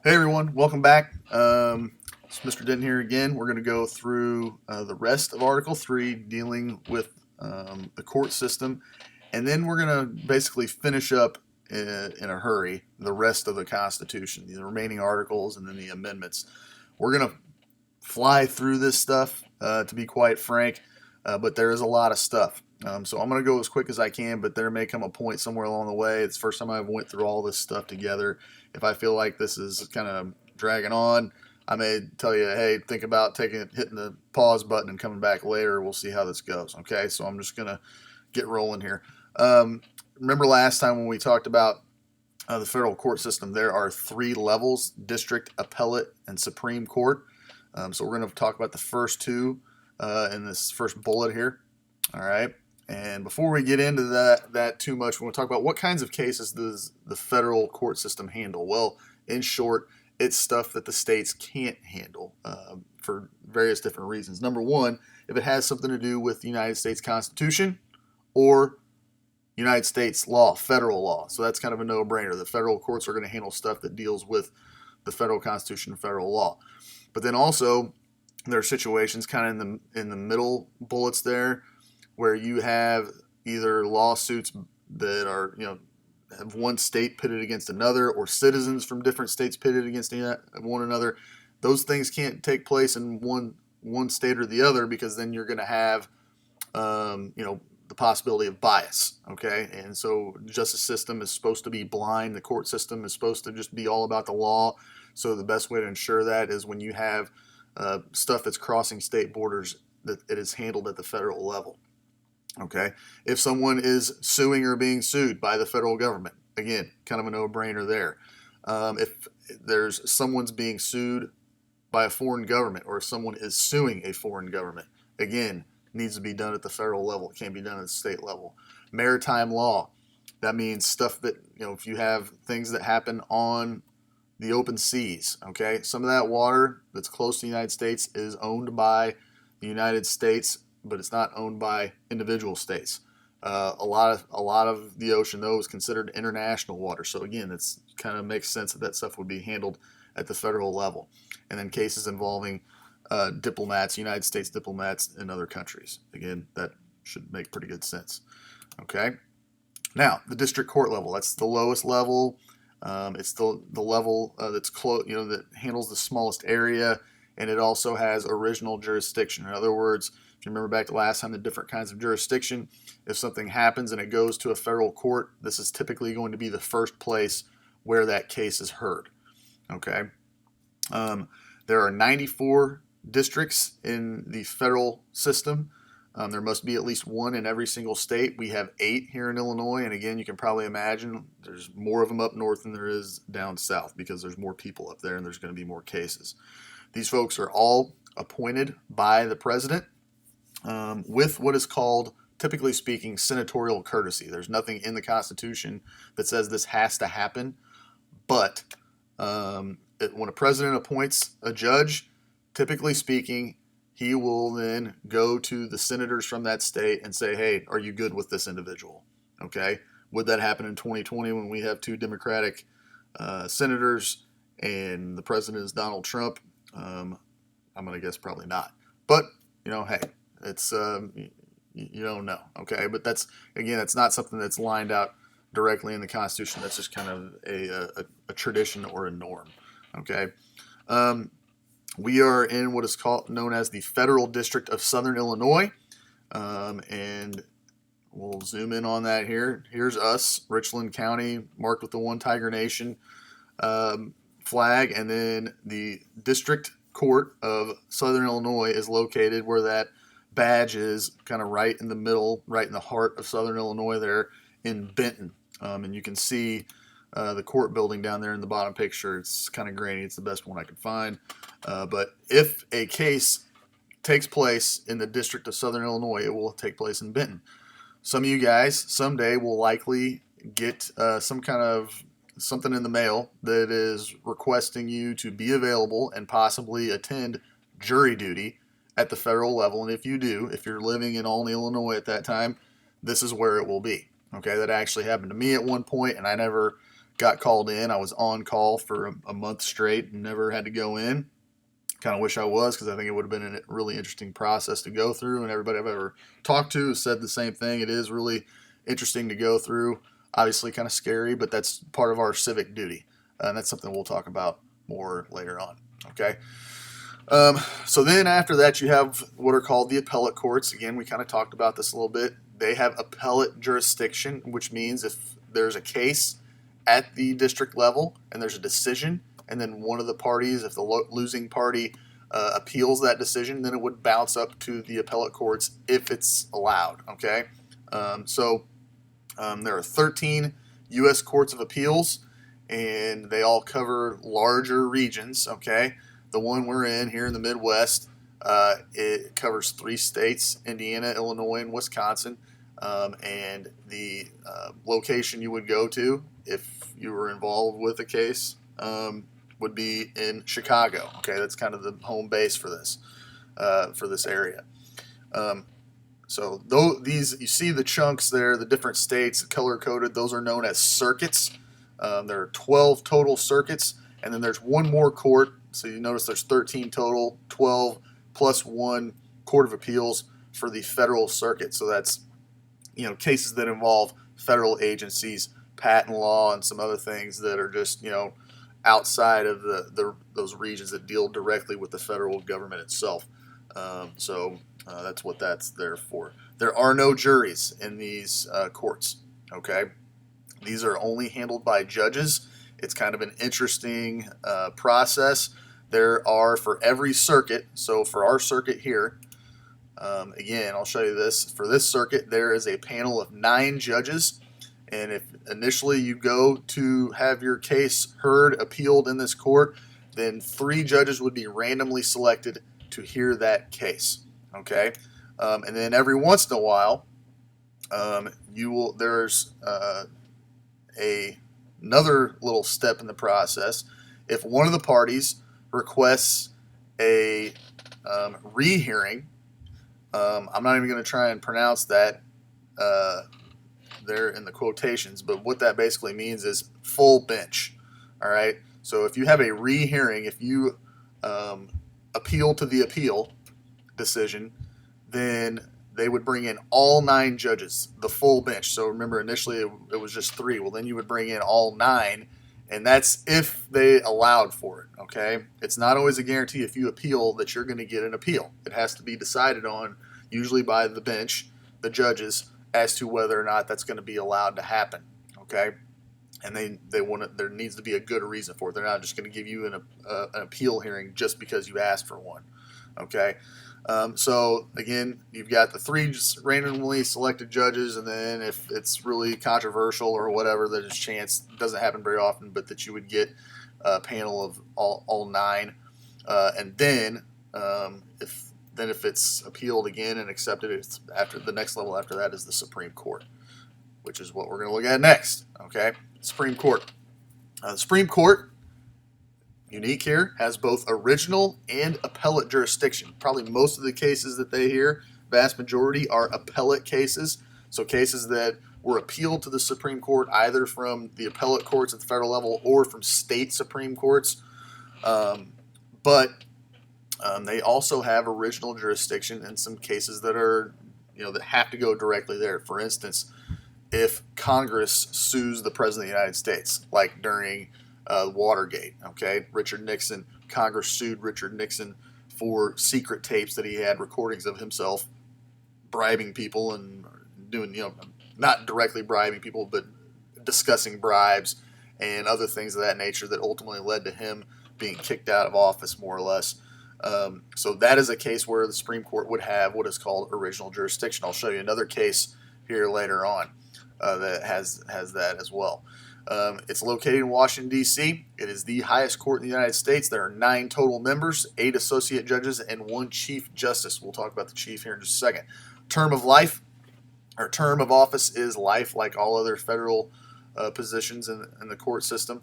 Hey everyone, welcome back. It's Mr. Denton here again. We're going to go through the rest of Article 3 dealing with the court system, and then we're going to basically finish up in a hurry the rest of the Constitution, the remaining articles, and then the amendments. We're going to fly through this stuff, to be quite frank, but there is a lot of stuff. So I'm going to go as quick as I can, but there may come a point somewhere along the way. It's the first time I've went through all this stuff together. If I feel like this is kind of dragging on, I may tell you, hey, think about hitting the pause button and coming back later. We'll see how this goes. Okay, so I'm just going to get rolling here. Remember last time when we talked about the federal court system, there are three levels: district, appellate, and Supreme Court. So we're going to talk about the first two in this first bullet here. All right. And before we get into that too much, we're going to talk about what kinds of cases does the federal court system handle. Well, in short, it's stuff that the states can't handle for various different reasons. Number one, if it has something to do with the United States Constitution or United States law, federal law. So that's kind of a no-brainer. The federal courts are going to handle stuff that deals with the federal Constitution and federal law. But then also there are situations kind of in the middle bullets there where you have either lawsuits that are have one state pitted against another, or citizens from different states pitted against one another. Those things can't take place in one state or the other, because then you're going to have the possibility of bias. Okay, and so the justice system is supposed to be blind. The court system is supposed to just be all about the law. So the best way to ensure that is when you have stuff that's crossing state borders, that it is handled at the federal level. Okay, if someone is suing or being sued by the federal government, again, kind of a no-brainer there. If there's someone's being sued by a foreign government, or if someone is suing a foreign government, again, needs to be done at the federal level. It can't be done at the state level. Maritime law, that means stuff that, if you have things that happen on the open seas, okay, some of that water that's close to the United States is owned by the United States, but it's not owned by individual states. A lot of the ocean, though, is considered international water. So again, it's kind of makes sense that that stuff would be handled at the federal level. And then cases involving diplomats, United States diplomats in other countries. Again, that should make pretty good sense. Okay. Now, the district court level, that's the lowest level. It's the level that's close, that handles the smallest area, and it also has original jurisdiction. In other words, if you remember back to last time, the different kinds of jurisdiction, if something happens and it goes to a federal court, this is typically going to be the first place where that case is heard. Okay. There are 94 districts in the federal system. There must be at least one in every single state. We have 8 here in Illinois, and again, you can probably imagine there's more of them up north than there is down south, because there's more people up there and there's going to be more cases. These folks are all appointed by the president with what is called, typically speaking, senatorial courtesy. There's nothing in the Constitution that says this has to happen, but when a president appoints a judge, typically speaking, he will then go to the senators from that state and say, hey, are you good with this individual? Okay. Would that happen in 2020 when we have 2 Democratic senators and the president is Donald Trump? I'm going to guess probably not. But, hey, it's, you don't know. Okay. But that's not something that's lined out directly in the Constitution. That's just kind of a tradition or a norm. Okay. We are in what is known as the Federal District of Southern Illinois, and we'll zoom in on that here. Here's us, Richland County, marked with the One Tiger Nation flag, and then the District Court of Southern Illinois is located where that badge is, kind of right in the middle, right in the heart of Southern Illinois there in Benton. And you can see the court building down there in the bottom picture. It's kind of grainy. It's the best one I could find. But if a case takes place in the District of Southern Illinois, it will take place in Benton. Some of you guys someday will likely get some kind of something in the mail that is requesting you to be available and possibly attend jury duty at the federal level. And if you do, if you're living in Olney, Illinois at that time, this is where it will be. Okay, that actually happened to me at one point, and I never got called in. I was on call for a month straight and never had to go in. Kind of wish I was, because I think it would have been a really interesting process to go through. And everybody I've ever talked to has said the same thing. It is really interesting to go through. Obviously, kind of scary, but that's part of our civic duty. And that's something we'll talk about more later on. Okay. So then after that, you have what are called the appellate courts. Again, we kind of talked about this a little bit. They have appellate jurisdiction, which means if there's a case at the district level and there's a decision, and then one of the parties, if the losing party appeals that decision, then it would bounce up to the appellate courts if it's allowed. Okay. There are 13 U.S. courts of appeals, and they all cover larger regions. Okay. The one we're in here in the Midwest, it covers 3 states: Indiana, Illinois, and Wisconsin. And the location you would go to if you were involved with a case would be in Chicago. Okay, that's kind of the home base for this area. So these, you see the chunks there, the different states color coded. Those are known as circuits. There are 12 total circuits, and then there's one more court. So you notice there's 13 total, 12 plus 1 court of appeals for the federal circuit. So that's, cases that involve federal agencies, patent law, and some other things that are just, outside of those regions that deal directly with the federal government itself. That's what that's there for. There are no juries in these courts. Okay, these are only handled by judges. It's kind of an interesting process. There are, for every circuit, so for our circuit here, again, I'll show you this. For this circuit, there is a panel of 9 judges. And if initially you go to have your case heard, appealed in this court, then 3 judges would be randomly selected to hear that case. Okay? And then every once in a while, there's another little step in the process. If one of the parties requests a rehearing, I'm not even going to try and pronounce that there in the quotations, but what that basically means is full bench. All right. So if you have a rehearing, if you appeal to the appeal decision, then they would bring in all 9 judges, the full bench. So remember, initially it was just 3. Well, then you would bring in all 9, and that's if they allowed for it. Okay. It's not always a guarantee if you appeal that you're going to get an appeal. It has to be decided on, usually by the bench, the judges, as to whether or not that's going to be allowed to happen. Okay. And they want it, there needs to be a good reason for it. They're not just going to give you an appeal hearing just because you asked for one. Okay. So again, you've got the 3 randomly selected judges, and then if it's really controversial or whatever, there's a chance, it doesn't happen very often, but that you would get a panel of all 9, and then if it's appealed again and accepted, it's after the next level after that is the Supreme Court, which is what we're going to look at next. Okay, Supreme Court. The Supreme Court, unique here, has both original and appellate jurisdiction. Probably most of the cases that they hear, vast majority, are appellate cases. So cases that were appealed to the Supreme Court either from the appellate courts at the federal level or from state Supreme Courts. But they also have original jurisdiction in some cases that are, that have to go directly there. For instance, if Congress sues the President of the United States, like during Watergate, okay, Congress sued Richard Nixon for secret tapes that he had, recordings of himself bribing people and doing, not directly bribing people, but discussing bribes and other things of that nature that ultimately led to him being kicked out of office, more or less. So that is a case where the Supreme Court would have what is called original jurisdiction. I'll show you another case here later on that has that as well. It's located in Washington, D.C. It is the highest court in the United States. There are 9 total members, 8 associate judges, and 1 chief justice. We'll talk about the chief here in just a second. Term of office is life, like all other federal positions in the court system.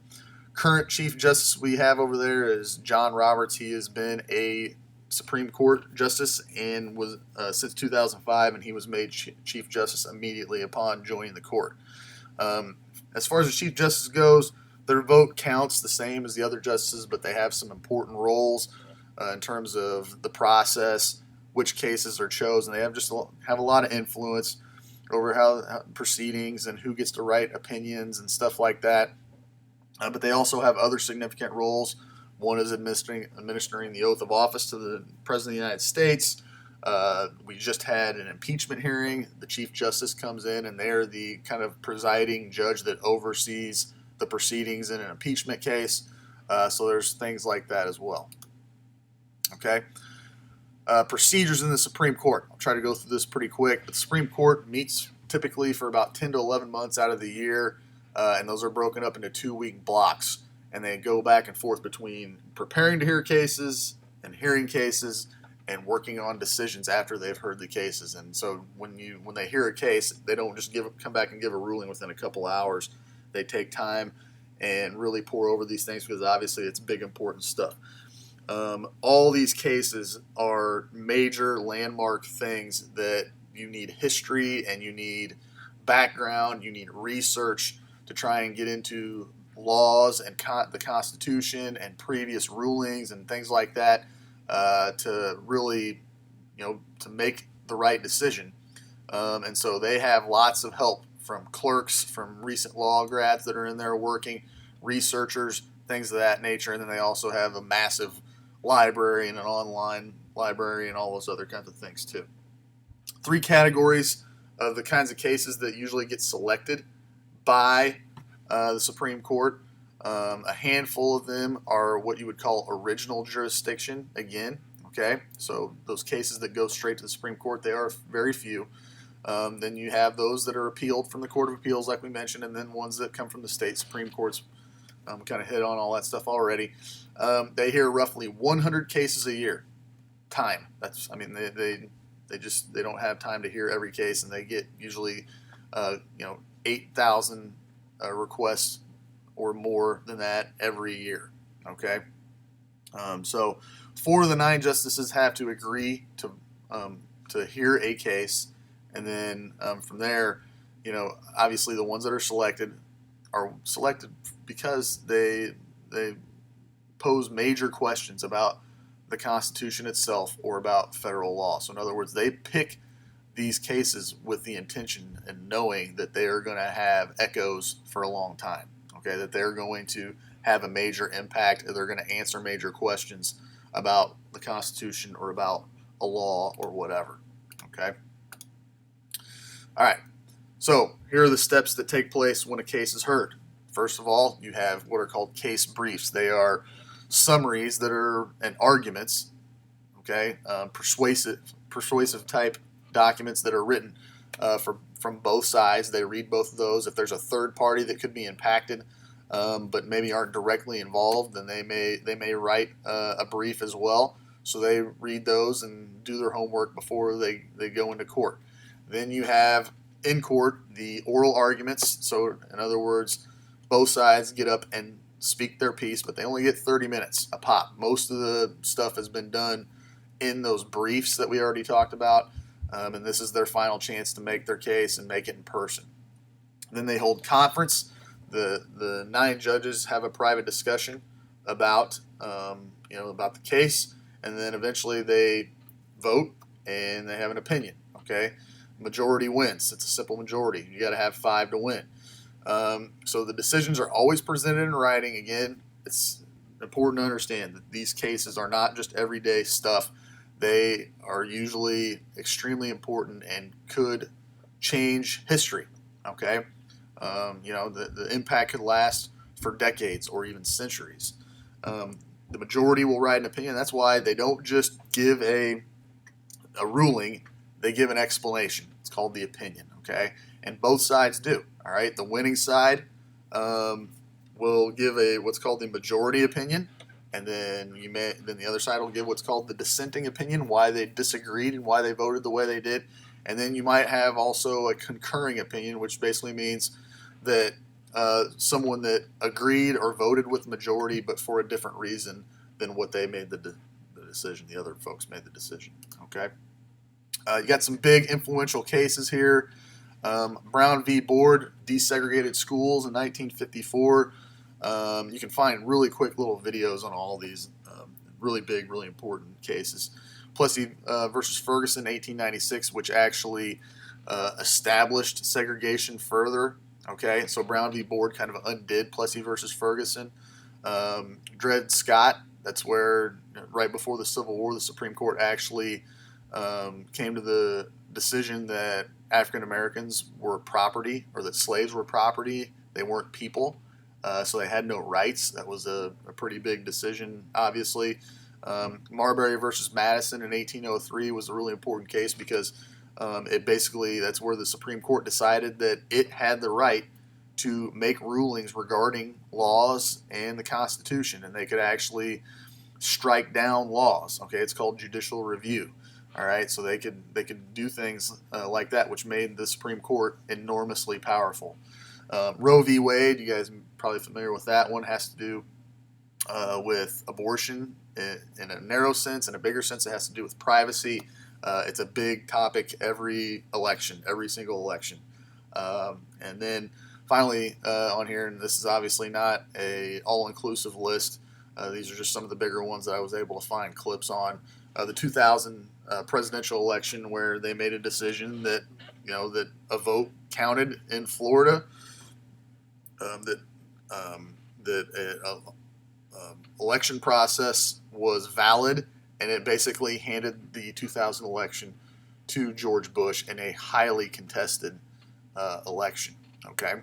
Current chief justice we have over there is John Roberts. He has been a Supreme Court justice and was since 2005, and he was made chief justice immediately upon joining the court. As far as the Chief Justice goes, their vote counts the same as the other justices, but they have some important roles in terms of the process, which cases are chosen. They have a lot of influence over how proceedings and who gets to write opinions and stuff like that. But they also have other significant roles. One is administering the oath of office to the President of the United States. We just had an impeachment hearing. The Chief Justice comes in, and they're the kind of presiding judge that oversees the proceedings in an impeachment case. So there's things like that as well. Okay. Procedures in the Supreme Court. I'll try to go through this pretty quick. But the Supreme Court meets typically for about 10 to 11 months out of the year, and those are broken up into 2-week blocks. And they go back and forth between preparing to hear cases and hearing cases and working on decisions after they've heard the cases. And so when they hear a case, they don't just come back and give a ruling within a couple hours. They take time and really pour over these things because obviously it's big, important stuff. All these cases are major landmark things that you need history and you need background, you need research to try and get into laws and the Constitution and previous rulings and things like that to really, to make the right decision. And so they have lots of help from clerks, from recent law grads that are in there working, researchers, things of that nature. And then they also have a massive library and an online library and all those other kinds of things too. 3 categories of the kinds of cases that usually get selected by the Supreme Court. A handful of them are what you would call original jurisdiction again. Okay, so those cases that go straight to the Supreme Court, they are very few. Then you have those that are appealed from the Court of Appeals, like we mentioned, and then ones that come from the state Supreme Courts. Kind of hit on all that stuff already. They hear roughly 100 cases a year. They don't have time to hear every case, and they get usually 8,000 requests or more than that every year. Okay, so 4 of the 9 justices have to agree to hear a case, and then from there, obviously the ones that are selected because they pose major questions about the Constitution itself or about federal law. So in other words, they pick these cases with the intention and knowing that they are going to have echoes for a long time. Okay, that they're going to have a major impact, or they're going to answer major questions about the Constitution or about a law or whatever. Okay. All right. So here are the steps that take place when a case is heard. First of all, you have what are called case briefs. They are summaries that are and arguments, okay, persuasive type documents that are written from both sides. They read both of those. If there's a third party that could be impacted, but maybe aren't directly involved, then they may write a brief as well. So they read those and do their homework before they go into court. Then you have in court the oral arguments. So in other words, both sides get up and speak their piece, but they only get 30 minutes a pop. Most of the stuff has been done in those briefs that we already talked about, and this is their final chance to make their case and make it in person. Then they hold conference. The 9 judges have a private discussion about about the case, and then eventually they vote and they have an opinion. Okay, majority wins. It's a simple majority. You got to have 5 to win. So the decisions are always presented in writing. Again, it's important to understand that these cases are not just everyday stuff. They are usually extremely important and could change history. Okay, the impact could last for decades or even centuries. The majority will write an opinion. That's why they don't just give a ruling; they give an explanation. It's called the opinion. Okay, and both sides do. All right, the winning side will give what's called the majority opinion, and then the other side will give what's called the dissenting opinion, why they disagreed and why they voted the way they did, and then you might have also a concurring opinion, which basically means that someone that agreed or voted with the majority, but for a different reason than what they made the decision. The other folks made the decision. Okay, you got some big influential cases here. Brown v. Board desegregated schools in 1954. You can find really quick little videos on all these really big, really important cases. Plessy versus Ferguson, 1896, which actually established segregation further. Okay, so Brown v. Board kind of undid Plessy versus Ferguson. Dred Scott, that's where right before the Civil War, the Supreme Court actually came to the decision that African Americans were property, or that slaves were property. They weren't people, so they had no rights. That was a pretty big decision, obviously. Marbury versus Madison in 1803 was a really important case because it basically, that's where the Supreme Court decided that it had the right to make rulings regarding laws and the Constitution, and they could actually strike down laws. Okay, it's called judicial review. All right, so they could do things like that, which made the Supreme Court enormously powerful. Roe v. Wade, you guys are probably familiar with that one, has to do with abortion in a narrow sense. In a bigger sense, it has to do with privacy. It's a big topic every election, every single election. And then finally on here, and this is obviously not a all-inclusive list. These are just some of the bigger ones that I was able to find clips on. The 2000 presidential election, where they made a decision that that a vote counted in Florida, that election process was valid, and it basically handed the 2000 election to George Bush in a highly contested election. Okay,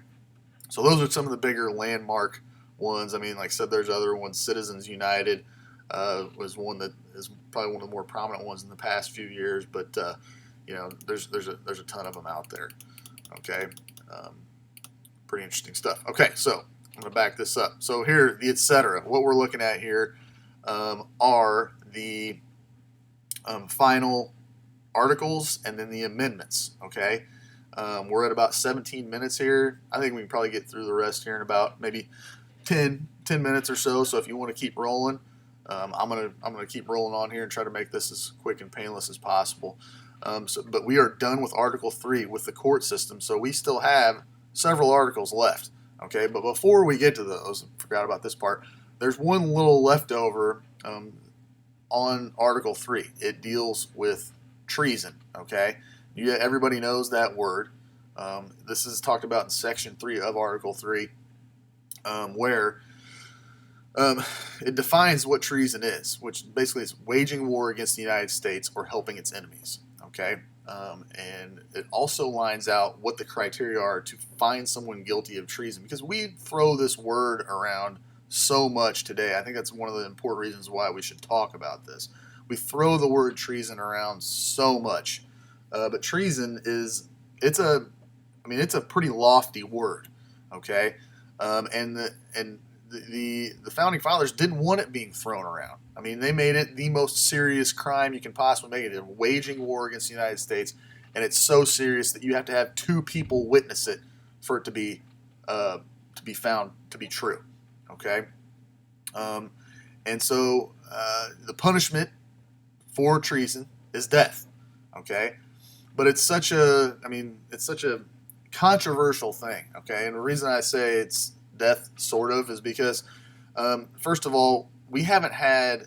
so those are some of the bigger landmark ones. I mean, like I said, there's other ones. Citizens United was one that is probably one of the more prominent ones in the past few years, but there's a ton of them out there. Okay, pretty interesting stuff. Okay, so I'm going to back this up. So here, the etc. What we're looking at here are the final articles and then the amendments. Okay, we're at about 17 minutes here. I think we can probably get through the rest here in about maybe 10 minutes or so. So if you want to keep rolling, I'm gonna keep rolling on here and try to make this as quick and painless as possible. But we are done with Article 3 with the court system, so we still have several articles left. Okay, but before we get to those, I forgot about this part. There's one little leftover on Article 3. It deals with treason. Okay, everybody knows that word. This is talked about in Section 3 of Article 3, where it defines what treason is, which basically is waging war against the United States or helping its enemies. Okay, and it also lines out what the criteria are to find someone guilty of treason, because we throw this word around so much today. I think that's one of the important reasons why we should talk about this. We throw the word treason around so much, but treason it's a pretty lofty word. Okay, and the founding fathers didn't want it being thrown around. I mean, they made it the most serious crime you can possibly make it, waging war against the United States, and it's so serious that you have to have two people witness it for it to be found to be true. Okay, and so the punishment for treason is death. Okay, but it's such a controversial thing. Okay, and the reason I say it's death sort of is because first of all, we haven't had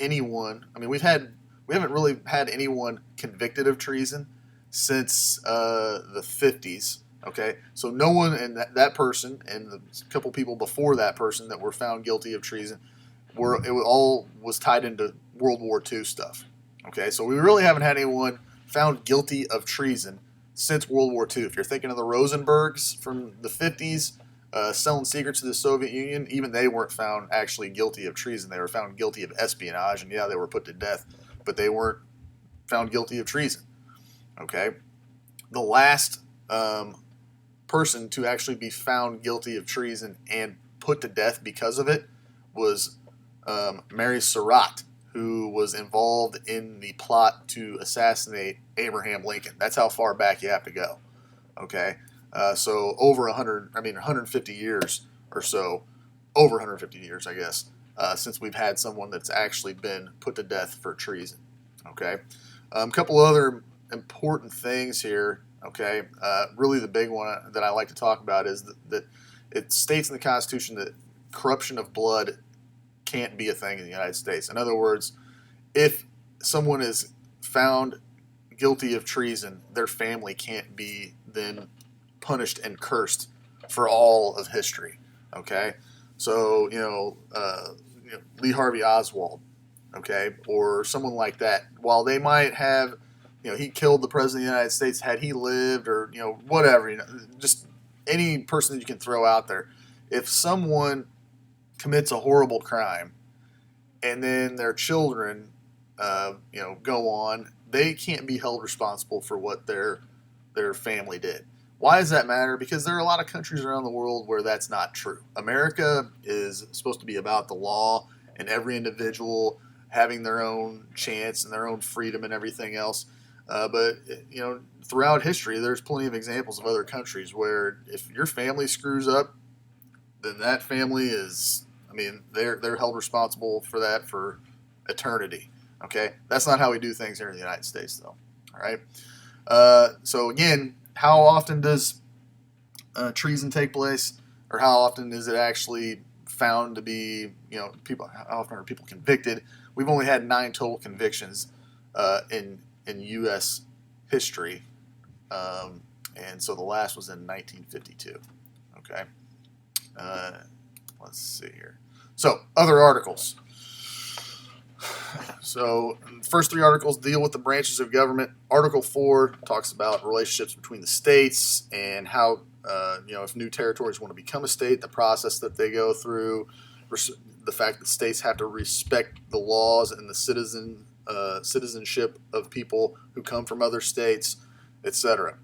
anyone, we haven't really had anyone convicted of treason since the 50s. Okay, so no one, and that person and the couple people before that person that were found guilty of treason all was tied into World War II stuff. Okay, so we really haven't had anyone found guilty of treason since World War II. If you're thinking of the Rosenbergs from the 50s, selling secrets to the Soviet Union, even they weren't found actually guilty of treason. They were found guilty of espionage, and yeah, they were put to death, but they weren't found guilty of treason. Okay, the last person to actually be found guilty of treason and put to death because of it was Mary Surratt, who was involved in the plot to assassinate Abraham Lincoln. That's how far back you have to go. Okay. So over 150 years or so, over 150 years, I guess, since we've had someone that's actually been put to death for treason. Okay, a couple other important things here Okay, really the big one that I like to talk about is that it states in the Constitution that corruption of blood can't be a thing in the United States. In other words, if someone is found guilty of treason, their family can't be then punished and cursed for all of history. Okay, so Lee Harvey Oswald, okay, or someone like that. While they might have, he killed the president of the United States had he lived, or whatever, just any person that you can throw out there. If someone commits a horrible crime and then their children, go on, they can't be held responsible for what their family did. Why does that matter? Because there are a lot of countries around the world where that's not true. America is supposed to be about the law and every individual having their own chance and their own freedom and everything else. But throughout history, there's plenty of examples of other countries where if your family screws up, then that family is, they're held responsible for that for eternity. Okay, that's not how we do things here in the United States, though. All right. So again, how often does treason take place, or how often is it actually found to be, people? How often are people convicted? We've only had 9 total convictions in U.S. history, and so the last was in 1952. Okay. Let's see here. So other articles. So the first 3 articles deal with the branches of government. Article 4 talks about relationships between the states and how, if new territories want to become a state, the process that they go through, the fact that states have to respect the laws and the citizenship of people who come from other states, etc.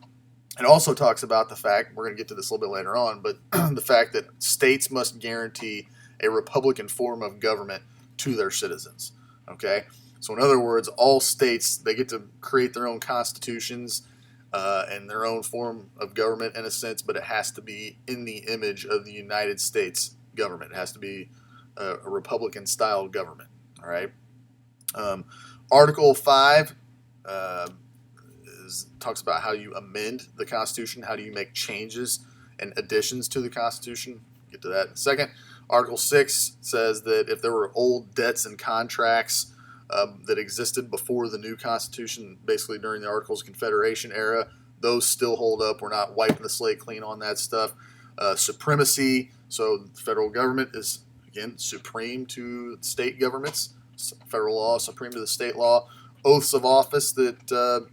It also talks about the fact, we're going to get to this a little bit later on, but the fact that states must guarantee a republican form of government to their citizens. Okay, so in other words, all states, they get to create their own constitutions and their own form of government in a sense, but it has to be in the image of the United States government. It has to be a republican style government. All right. Article 5 talks about how you amend the Constitution, how do you make changes and additions to the Constitution. Get to that in a second. Article 6 says that if there were old debts and contracts that existed before the new Constitution, basically during the Articles of Confederation era, those still hold up. We're not wiping the slate clean on that stuff. Supremacy, so the federal government is, again, supreme to state governments. Federal law is supreme to the state law. Oaths of office that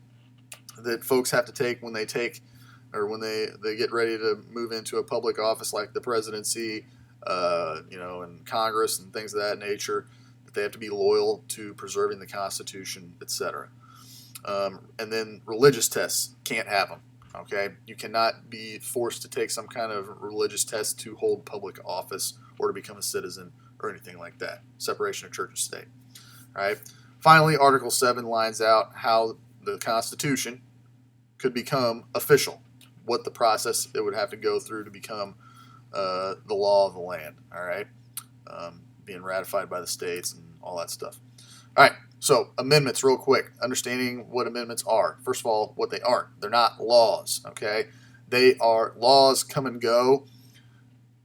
folks have to take when they get ready to move into a public office like the presidency, and Congress and things of that nature, that they have to be loyal to preserving the Constitution, etc. And then religious tests, can't have them. Okay, you cannot be forced to take some kind of religious test to hold public office or to become a citizen or anything like that. Separation of church and state. All right. Finally, Article 7 lines out how the Constitution could become official, what the process it would have to go through to become the law of the land. All right, being ratified by the states and all that stuff. All right, so amendments, real quick. Understanding what amendments are. First of all, what they aren't. They're not laws. Okay, they are laws come and go.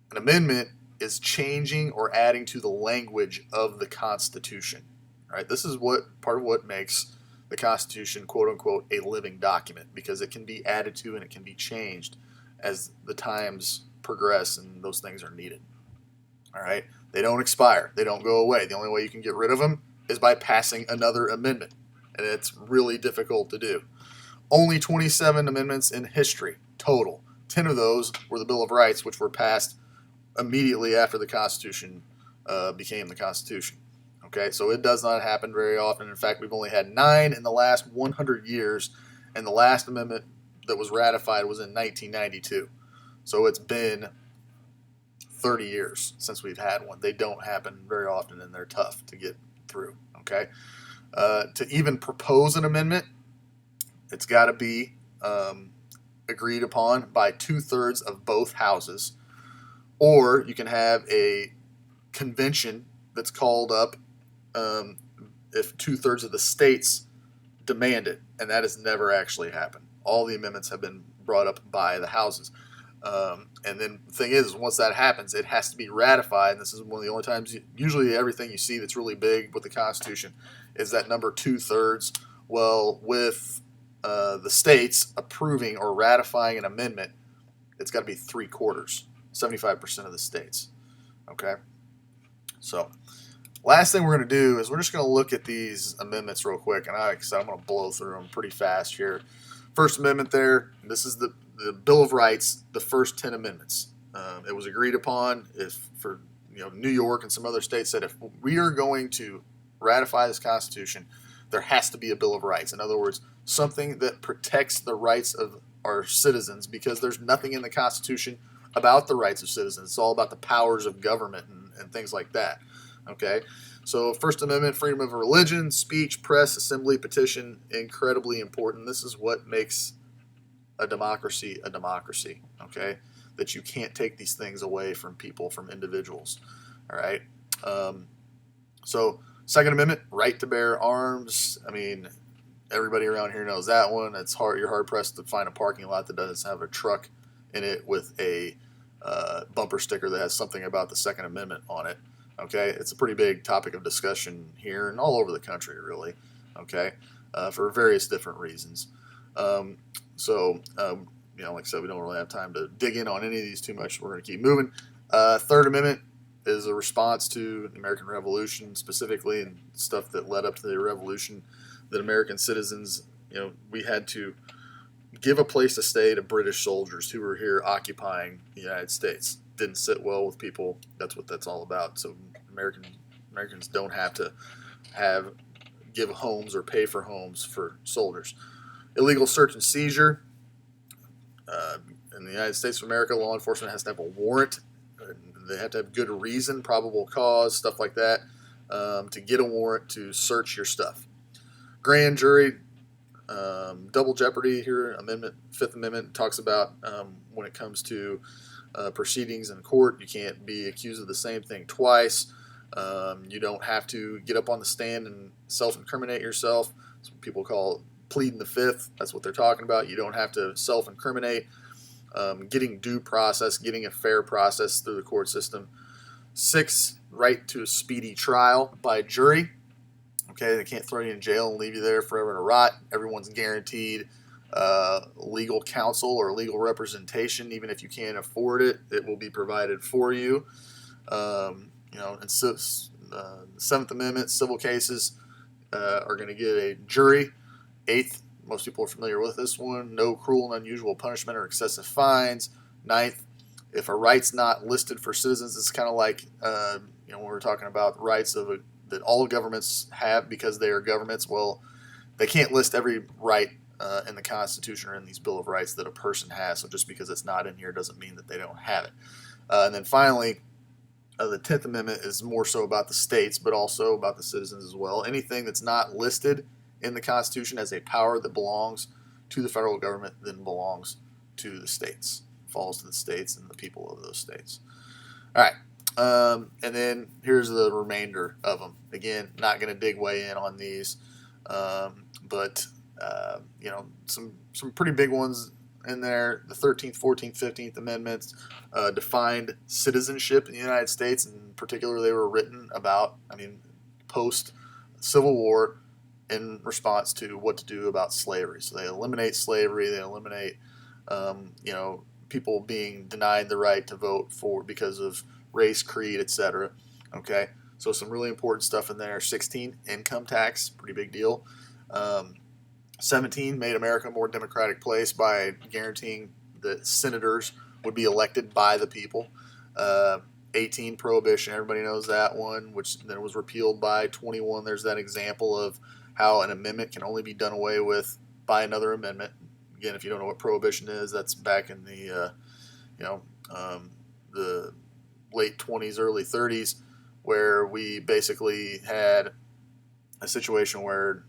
An amendment is changing or adding to the language of the Constitution. All right, this is part of what makes the Constitution, quote unquote, a living document, because it can be added to and it can be changed as the times progress and those things are needed. All right, they don't expire, they don't go away. The only way you can get rid of them is by passing another amendment, and it's really difficult to do. Only 27 amendments in history total. 10 of those were the Bill of Rights, which were passed immediately after the Constitution became the Constitution. Okay, so it does not happen very often. In fact, we've only had 9 in the last 100 years, and the last amendment that was ratified was in 1992. So it's been 30 years since we've had one. They don't happen very often, and they're tough to get through. Okay, to even propose an amendment, it's got to be agreed upon by 2/3 of both houses, or you can have a convention that's called up if 2/3 of the states demand it, and that has never actually happened. all the amendments have been brought up by the houses. And then the thing is, once that happens, it has to be ratified. And this is one of the only times, usually everything you see that's really big with the Constitution is that number 2/3. Well, with the states approving or ratifying an amendment, it's got to be 3/4, 75% of the states. Okay. So, last thing we're going to do is we're just going to look at these amendments real quick, and I'm going to blow through them pretty fast here. First Amendment there, this is the Bill of Rights, the first 10 amendments. It was agreed upon for New York and some other states said if we are going to ratify this Constitution, there has to be a Bill of Rights. In other words, something that protects the rights of our citizens, because there's nothing in the Constitution about the rights of citizens. It's all about the powers of government and things like that. Okay, so First Amendment, freedom of religion, speech, press, assembly, petition, incredibly important. This is what makes a democracy, okay? That you can't take these things away from people, from individuals, all right? So Second Amendment, right to bear arms. I mean, everybody around here knows that one. It's hard. You're hard-pressed to find a parking lot that doesn't have a truck in it with a bumper sticker that has something about the Second Amendment on it. Okay, it's a pretty big topic of discussion here and all over the country, really. Okay, for various different reasons. Like I said, we don't really have time to dig in on any of these too much. We're going to keep moving. Third Amendment is a response to the American Revolution, specifically, and stuff that led up to the Revolution. That American citizens, we had to give a place to stay to British soldiers who were here occupying the United States. Didn't sit well with people. That's what that's all about. So Americans don't have to give homes or pay for homes for soldiers. Illegal search and seizure. In the United States of America, law enforcement has to have a warrant. They have to have good reason, probable cause, stuff like that, to get a warrant to search your stuff. Grand jury, double jeopardy here. Fifth Amendment talks about when it comes to proceedings in court, you can't be accused of the same thing twice. You don't have to get up on the stand and self-incriminate yourself. That's what people call pleading the fifth. That's what they're talking about. You don't have to self-incriminate. Getting due process, getting a fair process through the court system. 6, right to a speedy trial by jury. Okay, they can't throw you in jail and leave you there forever to rot. Everyone's guaranteed legal counsel or legal representation, even if you can't afford it. It will be provided for you. And so, the Seventh Amendment, civil cases are going to get a jury. 8th, most people are familiar with this one. No cruel and unusual punishment or excessive fines. 9th, if a right's not listed for citizens, it's kind of like when we're talking about rights that all governments have because they are governments. Well, they can't list every right in the Constitution or in these Bill of Rights that a person has. So just because it's not in here doesn't mean that they don't have it. And then finally, the 10th Amendment is more so about the states, but also about the citizens as well. Anything that's not listed in the Constitution as a power that belongs to the federal government then belongs to the states. Falls to the states and the people of those states. All right. And then here's the remainder of them. Again, not going to dig way in on these, but some pretty big ones in there. The 13th, 14th, 15th Amendments defined citizenship in the United States. In particular, they were written about, post-Civil War in response to what to do about slavery. So they eliminate slavery. They eliminate, people being denied the right to vote because of race, creed, etc. Okay, so some really important stuff in there. 16, income tax, pretty big deal. 17, made America a more democratic place by guaranteeing that senators would be elected by the people. 18, prohibition, everybody knows that one, which then was repealed by 21. There's that example of how an amendment can only be done away with by another amendment. Again, if you don't know what prohibition is, that's back in the the late 20s, early 30s, where we basically had a situation where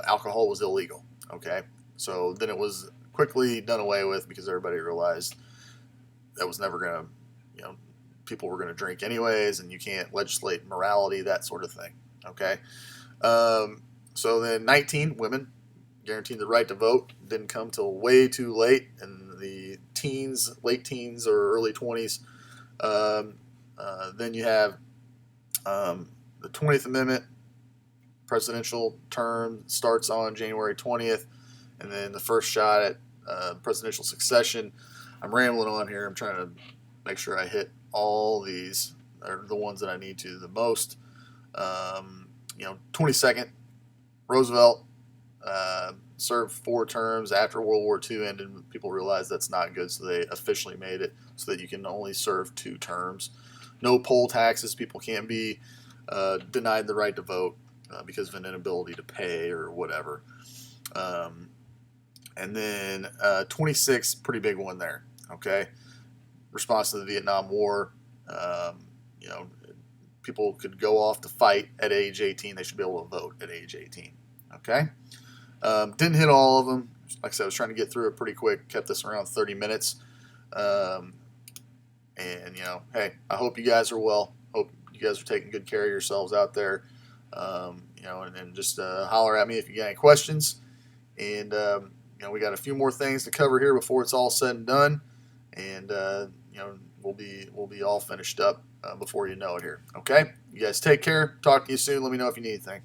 alcohol was illegal. Okay, so then it was quickly done away with because everybody realized that was never going to, people were going to drink anyways, and you can't legislate morality, that sort of thing. Okay, so then 19, women, guaranteed the right to vote. Didn't come till way too late in the teens, late teens or early 20s. Then you have the 20th Amendment. Presidential term starts on January 20th, and then the first shot at presidential succession. I'm rambling on here. I'm trying to make sure I hit all these, or the ones that I need to the most. 22nd, Roosevelt served 4 terms after World War II ended. People realized that's not good, so they officially made it so that you can only serve 2 terms. No poll taxes. People can't be denied the right to vote because of an inability to pay or whatever. And then 26, pretty big one there. Okay, response to the Vietnam War. People could go off to fight at age 18. They should be able to vote at age 18. Okay, didn't hit all of them. Like I said, I was trying to get through it pretty quick. Kept this around 30 minutes. And hey, I hope you guys are well. Hope you guys are taking good care of yourselves out there. And just holler at me if you got any questions. And we got a few more things to cover here before it's all said and done. And we'll be all finished up before you know it here. Okay, you guys take care. Talk to you soon. Let me know if you need anything.